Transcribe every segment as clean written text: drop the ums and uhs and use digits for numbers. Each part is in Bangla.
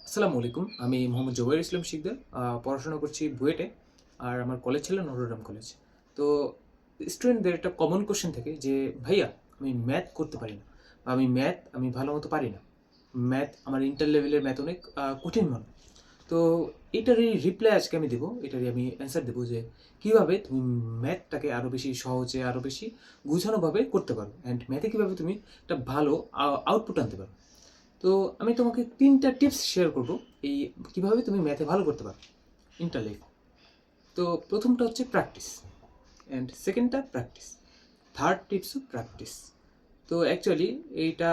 আসসালামু আলাইকুম। আমি মোহাম্মদ জুবাইর ইসলাম শিকদার। পড়াশোনা করছি বুয়েটে। আর আমার কলেজ ছিল নটরডেম কলেজ। তো স্টুডেন্টদের একটা কমন কোয়েশ্চেন থাকে যে, "ভাইয়া আমি ম্যাথ করতে পারি না। বা আমি ভালো মতো পারি না। ম্যাথ আমার ইন্টার লেভেলের ম্যাথ অনেক কঠিন মনে হয়।" তো এটারই রিপ্লাই আজকে আমি দেবো। এটারই আমি অ্যান্সার দেবো যে, কিভাবে তুমি ম্যাথটাকে আরও বেশি সহজে, আরও বেশি গুছানোভাবে করতে পারো। অ্যান্ড ম্যাথে কিভাবে তুমি একটা ভালো আউটপুট আনতে পারো। তো আমি তোমাকে ৩টা টিপস শেয়ার করব এই কিভাবে তুমি ম্যাথে ভালো করতে পারো ইন্টার লাইফে। তো প্রথমটা হচ্ছে প্র্যাকটিস, অ্যান্ড সেকেন্ডটা প্র্যাকটিস, থার্ড টিপসও প্র্যাকটিস। তো অ্যাকচুয়ালি এইটা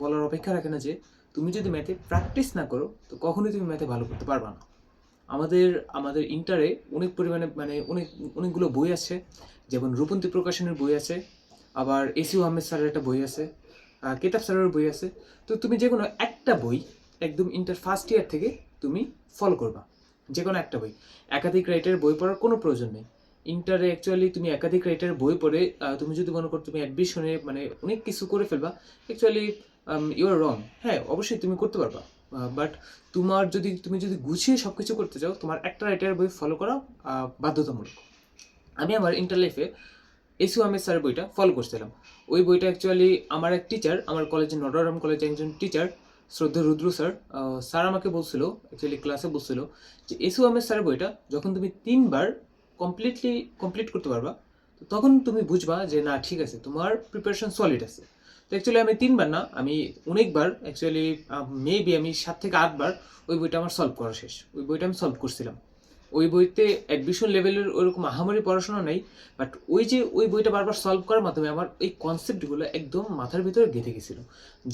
বলার অপেক্ষা রাখে না যে তুমি যদি ম্যাথে প্র্যাকটিস না করো তো কখনোই তুমি ম্যাথে ভালো করতে পারবা না। আমাদের আমাদের ইন্টারে অনেক পরিমাণে অনেকগুলো বই আছে, যেমন রূপন্তী প্রকাশনের বই আছে, আবার এসিউ আহমেদ স্যারের একটা বই আছে, কেতাব স্যারের বই আছে। তো তুমি যে কোনো একটা বই একদম ইন্টার ফার্স্ট ইয়ার থেকে তুমি ফলো করবা, যে কোনো একটা বই। একাধিক রাইটারের বই পড়ার কোনো প্রয়োজন নেই। ইন্টারে অ্যাকচুয়ালি তুমি একাধিক রাইটারের বই পড়ে তুমি যদি মনে করো তুমি অ্যাডমিশনে অনেক কিছু করে ফেলবা, অ্যাকচুয়ালি ইউ আর রং। হ্যাঁ, অবশ্যই তুমি করতে পারবা, বাট তুমি যদি গুছিয়ে সব কিছু করতে চাও, তোমার একটা রাইটারের বই ফলো করা বাধ্যতামূলক। আমি আমার ইন্টার লাইফে এসিউ আহমেদ স্যারের বইটা ফলো করছিলাম। ওই বইটা অ্যাকচুয়ালি আমার এক টিচার, আমার কলেজে নটরডেম কলেজে একজন টিচার, শ্রদ্ধা রুদ্র স্যার, স্যার আমাকে বলছিল, অ্যাকচুয়ালি ক্লাসে বলছিল যে এসিউ আহমেদ স্যারের বইটা যখন তুমি ৩বার কমপ্লিট করতে পারবা, তো তখন তুমি বুঝবা যে না, ঠিক আছে, তোমার প্রিপারেশন সলিড আছে। তো অ্যাকচুয়ালি আমি ৩বার না, আমি অনেকবার, অ্যাকচুয়ালি মেবি আমি ৭ থেকে ৮বার ওই বইটা আমার সলভ করা শেষ। ওই বইটা আমি সলভ করছিলাম। ওই বইতে অ্যাডমিশন লেভেলের ওরকম আহামরি পড়াশোনা নেই, বাট ওই বইটা বারবার সলভ করার মাধ্যমে আমার এই কনসেপ্টগুলো একদম মাথার ভিতরে গেঁথে গেছিলো,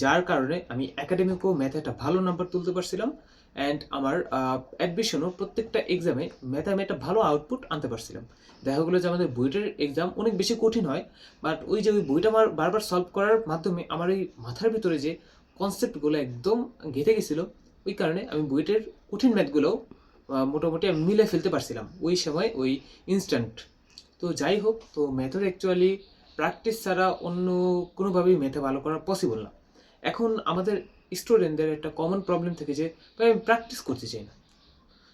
যার কারণে আমি একাডেমিকও ম্যাথে একটা ভালো নাম্বার তুলতে পারছিলাম। অ্যান্ড আমার অ্যাডমিশনও প্রত্যেকটা এক্সামে ম্যাথে আমি একটা ভালো আউটপুট আনতে পারছিলাম। দেখা গেলো যে আমাদের বইটার এক্সাম অনেক বেশি কঠিন হয়, বাট ওই বইটা আমার বারবার সলভ করার মাধ্যমে আমার এই মাথার ভিতরে যে কনসেপ্টগুলো একদম গেঁথে গেছিলো, ওই কারণে আমি বইটার কঠিন ম্যাথগুলো মোটামুটি আমি মিলে ফেলতে পারছিলাম ওই সময়, ওই ইনস্ট্যান্ট। তো যাই হোক, তো ম্যাথের অ্যাকচুয়ালি প্র্যাকটিস ছাড়া অন্য কোনোভাবেই ম্যাথে ভালো করা পসিবল না। এখন আমাদের স্টুডেন্টদের একটা কমন প্রবলেম থেকে যে ভাই আমি প্র্যাকটিস করতে চাই না।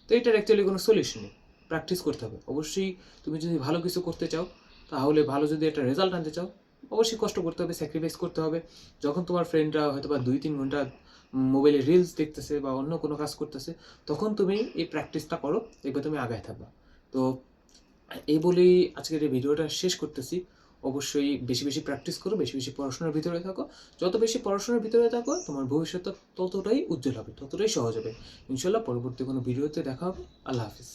তো এটার অ্যাকচুয়ালি কোনো সলিউশন নেই। প্র্যাকটিস করতে হবে অবশ্যই। তুমি যদি ভালো কিছু করতে চাও, তাহলে ভালো যদি একটা রেজাল্ট আনতে চাও, অবশ্যই কষ্ট করতে হবে, স্যাক্রিফাইস করতে হবে। যখন তোমার ফ্রেন্ডরা হয়তো বা ২-৩ ঘন্টা মোবাইলে রিলস দেখতেছে বা অন্য কোনো কাজ করতেছে, তখন তুমি এই প্র্যাকটিসটা করো, দেখবে তুমি আগায় থাকবা। তো এই বলেই আজকের এই ভিডিওটা শেষ করতেছি। অবশ্যই বেশি বেশি প্র্যাকটিস করো, বেশি বেশি পড়াশোনার ভিতরে থাকো। যত বেশি পড়াশোনার ভিতরে থাকো, তোমার ভবিষ্যৎ ততটাই উজ্জ্বল হবে, ততটাই সহজ হবে। ইনশাল্লাহ পরবর্তী কোনো ভিডিওতে দেখা হবে। আল্লাহ হাফিজ।